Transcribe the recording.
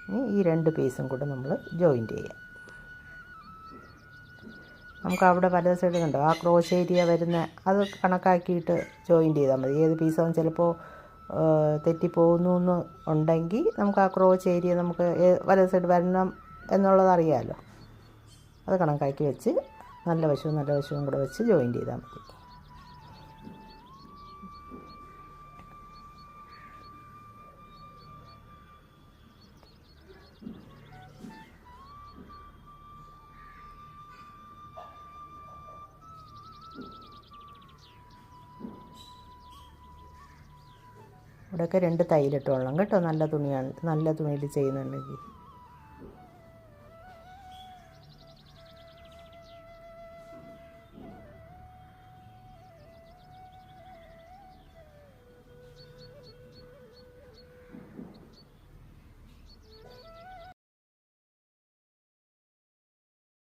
ഇനി ഈ 2 പീസും കൂടെ നമ്മൾ ജോയിൻറ്റ് ചെയ്യാം. നമുക്ക് അവിടെ വലത് സൈഡ് കണ്ടോ ആ ക്രോസ് ഏരിയ വരുന്ന അത് കണക്കാക്കിയിട്ട് ജോയിൻറ്റ് ചെയ്താൽ മതി. ഏത് പീസാവും ചിലപ്പോൾ തെറ്റിപ്പോകുന്നു എന്ന് ഉണ്ടെങ്കിൽ നമുക്ക് ആ ക്രോസ് ഏരിയ നമുക്ക് വലത് സൈഡ് വരണം എന്നുള്ളത് അറിയാമല്ലോ. അത് കണക്കാക്കി വെച്ച് നല്ല വശവും കൂടെ വെച്ച് ജോയിൻറ്റ് ചെയ്താൽ മതി. ഇവിടെയൊക്കെ 2 തയ്യലിട്ട് കൊള്ളണം കേട്ടോ. നല്ല തുണിയാണ്, നല്ല തുണിയിൽ ചെയ്യുന്നുണ്ടെങ്കിൽ.